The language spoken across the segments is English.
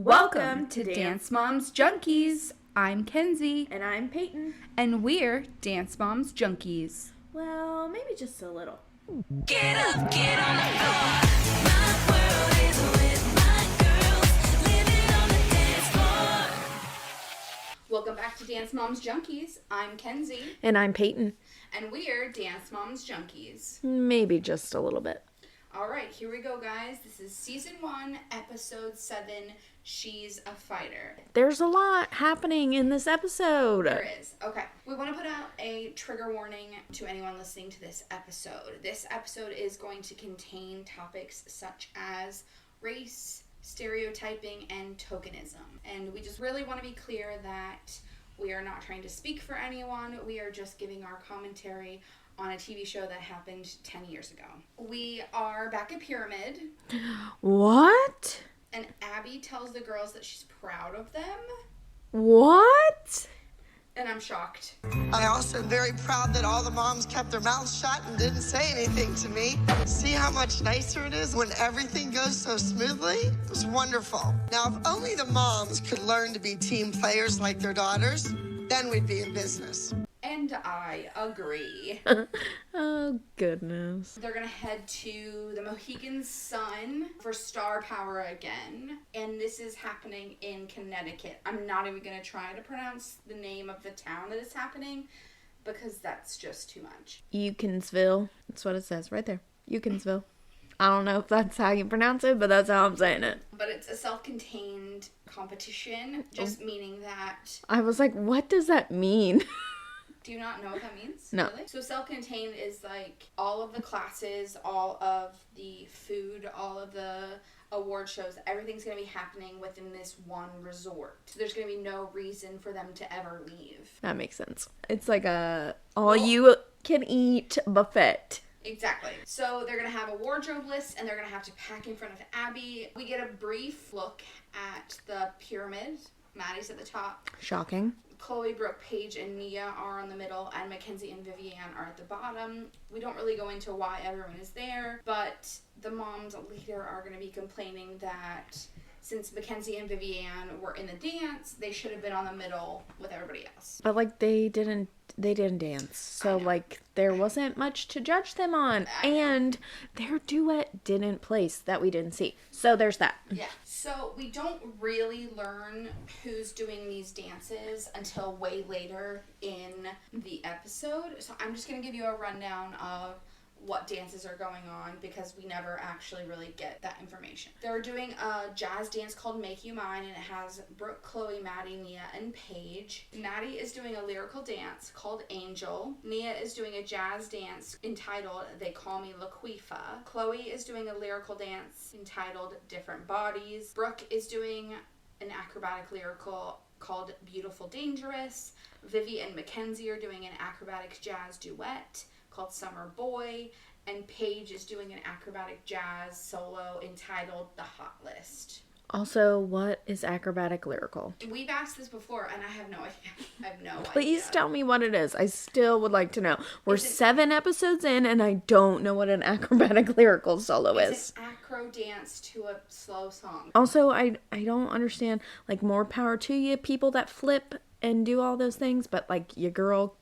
Welcome to Dance Moms Junkies. I'm Kenzie. And I'm Peyton. And we're Dance Moms Junkies. Well, maybe just a little. Get up, get on the floor. My world is with my girls. Living on the dance floor. Welcome back to Dance Moms Junkies. I'm Kenzie. And I'm Peyton. And we're Dance Moms Junkies. Maybe just a little bit. All right, here we go, guys. This is Season 1, Episode 7, She's a Fighter. There's a lot happening in this episode. There is. Okay. We want to put out a trigger warning to anyone listening to this episode. This episode is going to contain topics such as race, stereotyping, and tokenism. And we just really want to be clear that we are not trying to speak for anyone. We are just giving our commentary on a TV show that happened 10 years ago. We are back at Pyramid. What? And Abby tells the girls that she's proud of them. What? And I'm shocked. I also am very proud that all the moms kept their mouths shut and didn't say anything to me. See how much nicer it is when everything goes so smoothly? It was wonderful. Now, if only the moms could learn to be team players like their daughters, then we'd be in business. And I agree. Oh, goodness. They're gonna head to the Mohegan Sun for Star Power again. And this is happening in Connecticut. I'm not even gonna try to pronounce the name of the town that is happening because that's just too much. Eukinsville. That's what it says right there. Eukinsville. I don't know if that's how you pronounce it, but that's how I'm saying it. But it's a self-contained competition, just meaning that... I was like, what does that mean? Do you not know what that means? No. Really? So self-contained is like all of the classes, all of the food, all of the award shows, everything's going to be happening within this one resort. So there's going to be no reason for them to ever leave. That makes sense. It's like a all-you-can-eat buffet. Exactly. So they're going to have a wardrobe list and they're going to have to pack in front of Abby. We get a brief look at the pyramid. Maddie's at the top. Shocking. Chloe, Brooke, Paige, and Nia are on the middle, and Mackenzie and Vivian are at the bottom. We don't really go into why everyone is there, but the moms later are going to be complaining that since Mackenzie and Vivian were in the dance, they should have been on the middle with everybody else. But, like, they didn't dance. So, like, there wasn't much to judge them on. And their duet didn't place that we didn't see. So, there's that. Yeah. So, we don't really learn who's doing these dances until way later in the episode. So, I'm just going to give you a rundown of what dances are going on because we never actually really get that information. They're doing a jazz dance called Make You Mine, and it has Brooke, Chloe, Maddie, Nia, and Paige. Maddie is doing a lyrical dance called Angel. Nia is doing a jazz dance entitled They Call Me Laquifa. Chloe is doing a lyrical dance entitled Different Bodies. Brooke is doing an acrobatic lyrical called Beautiful Dangerous. Vivi and Mackenzie are doing an acrobatic jazz duet called Summer Boy, and Paige is doing an acrobatic jazz solo entitled The Hot List. Also, what is acrobatic lyrical? We've asked this before, and I have no idea. I have no idea. Please tell me what it is. I still would like to know. We're 7 episodes in, and I don't know what an acrobatic lyrical solo is. It's an acro dance to a slow song. Also, I don't understand, like, more power to you, people that flip and do all those things, but, like, your girl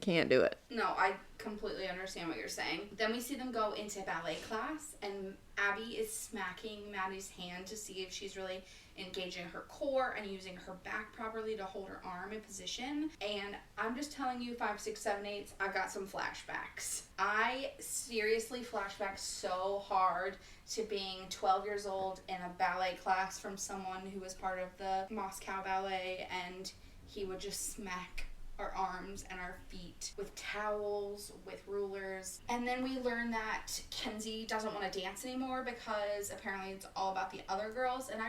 can't do it. No, I completely understand what you're saying. Then we see them go into ballet class, and Abby is smacking Maddie's hand to see if she's really engaging her core and using her back properly to hold her arm in position. And I'm just telling you, 5, 6, 7, 8, I got some flashbacks. I seriously flashback so hard to being 12 years old in a ballet class from someone who was part of the Moscow Ballet, and he would just smack our arms and our feet with towels, with rulers. And then we learn that Kenzie doesn't want to dance anymore because apparently it's all about the other girls, and I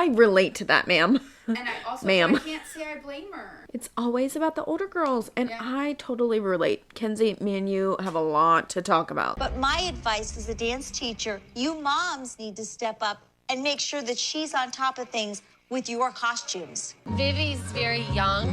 relate to that, ma'am. And I also Ma'am. I can't say I blame her. It's always about the older girls, and Yeah. I totally relate. Kenzie, me and you have a lot to talk about. But my advice as a dance teacher, you moms need to step up and make sure that she's on top of things with your costumes. Vivi's very young,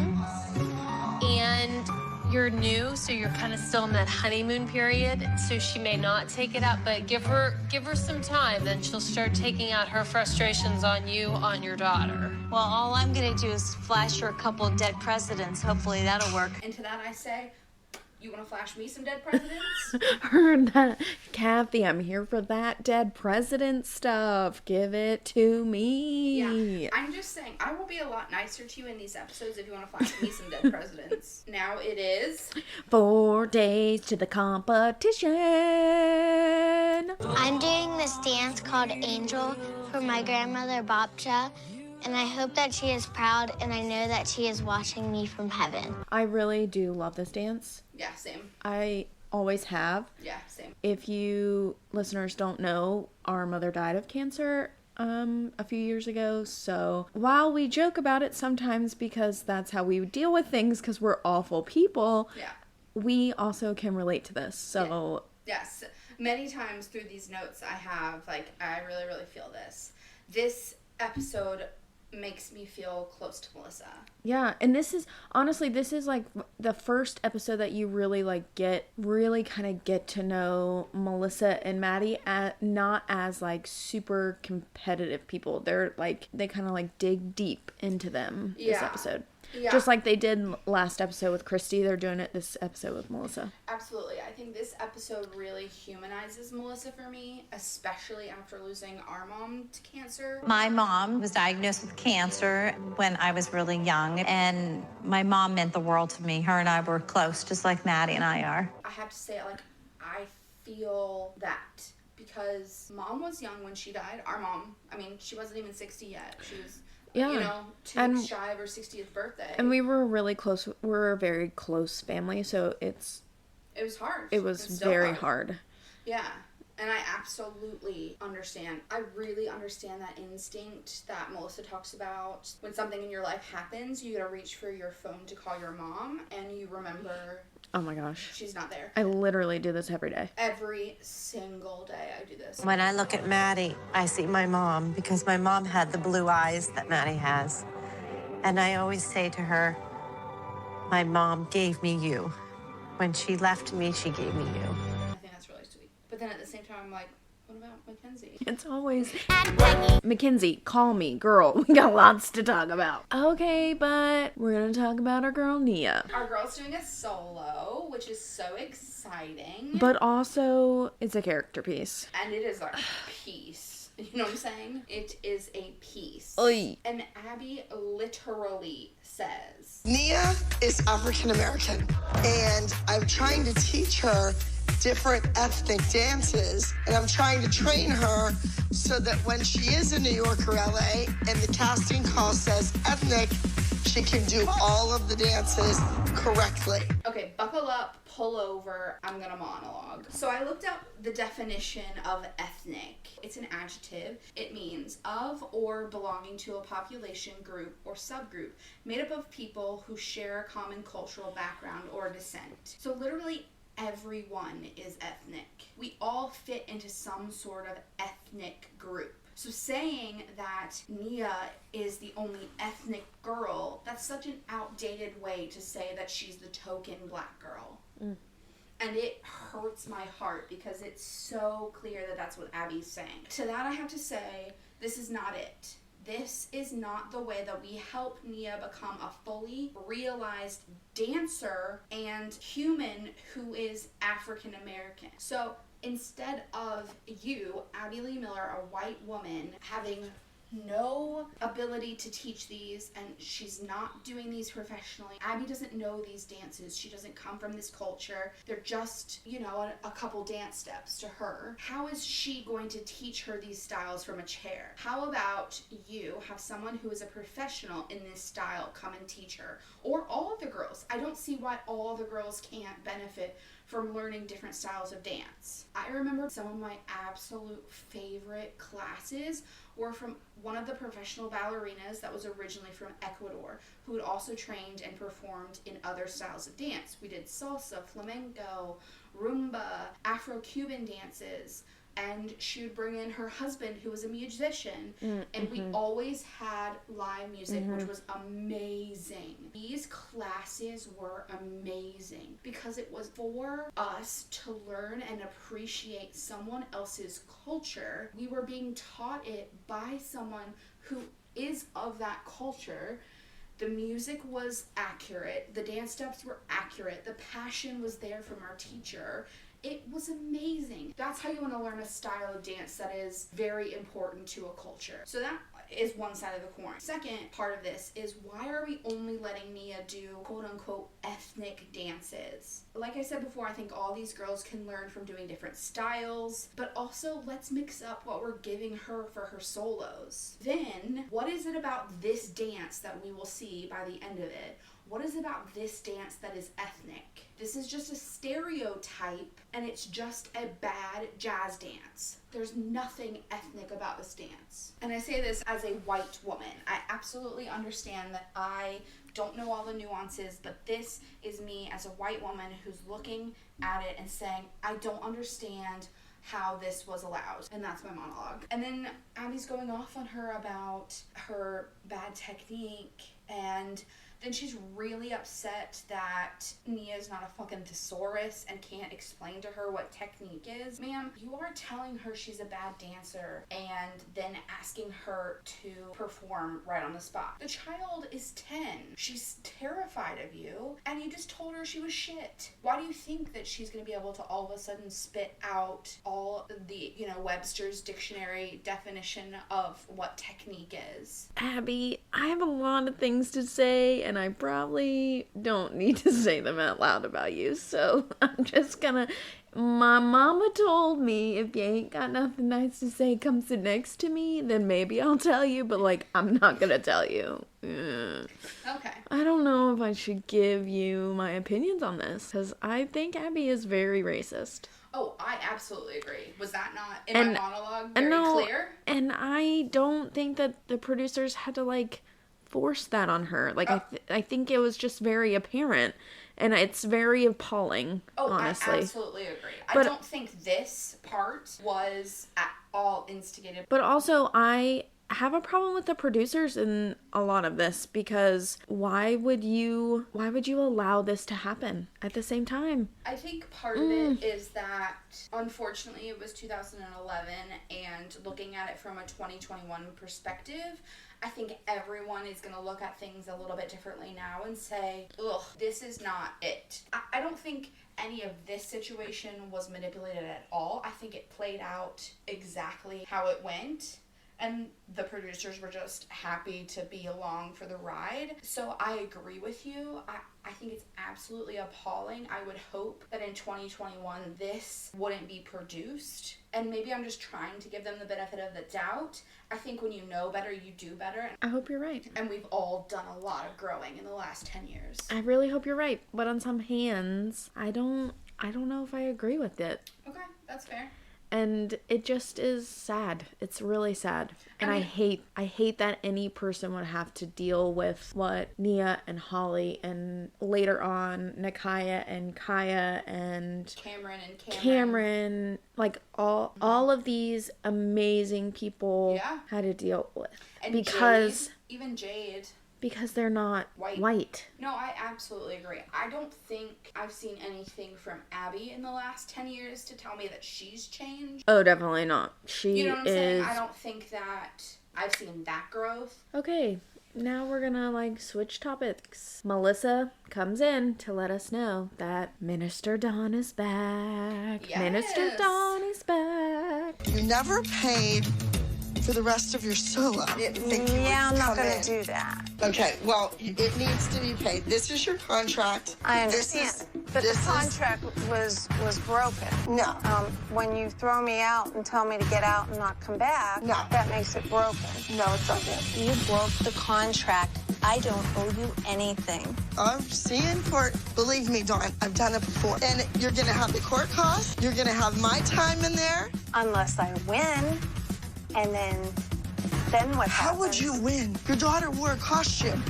and You're new, so you're kind of still in that honeymoon period, so she may not take it out, but give her some time, then she'll start taking out her frustrations on you, on your daughter. Well, all I'm gonna do is flash her a couple of dead presidents. Hopefully that'll work. And to that I say, you want to flash me some dead presidents? Heard that. Kathy, I'm here for that dead president stuff. Give it to me. Yeah, I'm just saying, I will be a lot nicer to you in these episodes if you want to flash me some dead presidents. Now it is 4 days to the competition. I'm doing this dance called Angel for my grandmother Bobcha, and I hope that she is proud and I know that she is watching me from heaven. I really do love this dance. yeah, same. I always have. Yeah, same. If you listeners don't know, our mother died of cancer a few years ago. So while we joke about it sometimes because that's how we deal with things because we're awful people, Yeah. we also can relate to this. So Yes. Many times through these notes I have, like, I really, really feel this. This episode makes me feel close to Melissa. yeah, and this is honestly like the first episode that you really kind of get to know Melissa and Maddie not as like super competitive people. They're like they kind of like dig deep into them this Yeah. episode. Yeah. Just like they did last episode with Christy, they're doing it this episode with Melissa. Absolutely. I think this episode really humanizes Melissa for me, especially after losing our mom to cancer. My mom was diagnosed with cancer when I was really young, and my mom meant the world to me. Her and I were close, just like Maddie and I are. I have to say, like, I feel that because mom was young when she died. Our mom, I mean, she wasn't even 60 yet. She was, Yeah. you know, 2 And- weeks shy of her 60th birthday. And we were really close. We're a very close family, so it was hard. it was It's still very hard. Yeah. And I absolutely understand. I really understand that instinct that Melissa talks about. When something in your life happens, you gotta reach for your phone to call your mom, and you remember Oh my gosh. she's not there. I literally do this every day. Every single day I do this. When I look at Maddie, I see my mom because my mom had the blue eyes that Maddie has. And I always say to her, my mom gave me you. When she left me, she gave me you. I think that's really sweet. But then at the same time, I'm like, what about Mackenzie? It's always Mackenzie, call me, girl. We got lots to talk about. Okay, but we're gonna talk about our girl Nia. Our girl's doing a solo, which is so exciting. But also, it's a character piece. And it is a piece. You know what I'm saying? It is a piece. Oy. And Abby literally says, Nia is African American, and I'm trying to teach her different ethnic dances, and I'm trying to train her so that when she is in New York or LA and the casting call says ethnic, she can do all of the dances correctly. okay, buckle up, pull over, I'm gonna monologue. So I looked up the definition of ethnic. It's an adjective. It means of or belonging to a population group or subgroup made up of people who share a common cultural background or descent. So literally everyone is ethnic. We all fit into some sort of ethnic group. So saying that Nia is the only ethnic girl, that's such an outdated way to say that she's the token black girl. And it hurts my heart because it's so clear that that's what Abby's saying. To that I have to say, this is not it. This is not the way that we help Nia become a fully realized dancer and human who is African American. So instead of you, Abby Lee Miller, a white woman, having no ability to teach these, and she's not doing these professionally. Abby doesn't know these dances. She doesn't come from this culture. They're just, you know, a couple dance steps to her. How is she going to teach her these styles from a chair? How about you have someone who is a professional in this style come and teach her? Or all of the girls. I don't see why all the girls can't benefit from learning different styles of dance. I remember some of my absolute favorite classes were from one of the professional ballerinas that was originally from Ecuador, who had also trained and performed in other styles of dance. We did salsa, flamenco, rumba, Afro-Cuban dances, and she would bring in her husband who was a musician, and we always had live music, which was amazing. These classes were amazing because it was for us to learn and appreciate someone else's culture. We were being taught it by someone who is of that culture. The music was accurate, the dance steps were accurate, the passion was there from our teacher. It was amazing. That's how you want to learn a style of dance that is very important to a culture. So that is one side of the coin. Second part of this is, why are we only letting Nia do quote-unquote ethnic dances? Like I said before, I think all these girls can learn from doing different styles, but also let's mix up what we're giving her for her solos. Then, what is it about this dance that we will see by the end of it? What is about this dance that is ethnic? This is just a stereotype, and it's just a bad jazz dance. There's nothing ethnic about this dance. And I say this as a white woman. I absolutely understand that I don't know all the nuances, but this is me as a white woman who's looking at it and saying, I don't understand how this was allowed. And that's my monologue. And then Abby's going off on her about her bad technique, and then she's really upset that Nia's not a fucking thesaurus and can't explain to her what technique is. Ma'am, you are telling her she's a bad dancer and then asking her to perform right on the spot. The child is 10. She's terrified of you, and you just told her she was shit. Why do you think that she's going to be able to all of a sudden spit out all the, Webster's dictionary definition of what technique is? Abby, I have a lot of things to say, and I probably don't need to say them out loud about you, so I'm just gonna... My mama told me if you ain't got nothing nice to say, come sit next to me, then maybe I'll tell you, but, I'm not gonna tell you. Okay. I don't know if I should give you my opinions on this, because I think Abby is very racist. Oh, I absolutely agree. Was that not in my monologue very clear? And I don't think that the producers had to, force that on her. I think it was just very apparent, and it's very appalling, honestly. I absolutely agree. I don't think this part was at all instigated. But also, I have a problem with the producers in a lot of this, because why would you allow this to happen at the same time? I think part of it is that, unfortunately, it was 2011, and looking at it from a 2021 perspective, I think everyone is going to look at things a little bit differently now and say, ugh, this is not it. I don't think any of this situation was manipulated at all. I think it played out exactly how it went, and the producers were just happy to be along for the ride. So I agree with you. I think it's absolutely appalling. I would hope that in 2021 this wouldn't be produced. And maybe I'm just trying to give them the benefit of the doubt. I think when you know better, you do better. I hope you're right. And we've all done a lot of growing in the last 10 years. I really hope you're right. But on some hands, I don't know if I agree with it. Okay, that's fair. And it just is sad. It's really sad. And I hate that any person would have to deal with what Nia and Holly and later on Nakaya and Kaya and Cameron, all of these amazing people had to deal with. And because Jade. Because they're not white. No, I absolutely agree. I don't think I've seen anything from Abby in the last 10 years to tell me that she's changed. Oh, definitely not. You know what I'm saying? I don't think that I've seen that growth. Okay, now we're gonna switch topics. Melissa comes in to let us know that Minister Dawn is back. Yes. Minister Dawn is back. You never paid for the rest of your solo. I'm not going to do that. Okay, well, it needs to be paid. This is your contract. I understand. But the contract was broken. No. When you throw me out and tell me to get out and not come back, that makes it broken. No, it's not good. You broke the contract. I don't owe you anything. See you in court. Believe me, Dawn, I've done it before. And you're going to have the court costs. You're going to have my time in there. Unless I win. And then what happens? How would you win? Your daughter wore a costume.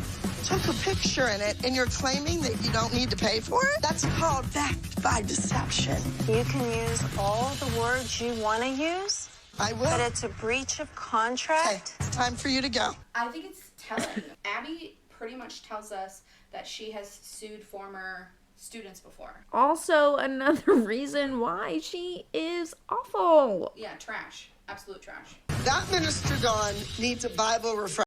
took a picture in it and you're claiming that you don't need to pay for it? That's called theft by deception. You can use all the words you want to use, I will. but it's a breach of Okay, contract. it's time for you to go. I think it's telling. Abby pretty much tells us that she has sued former students before. Also, another reason why she is awful. Yeah, trash. Absolute trash. That Minister Dawn needs a Bible refresher.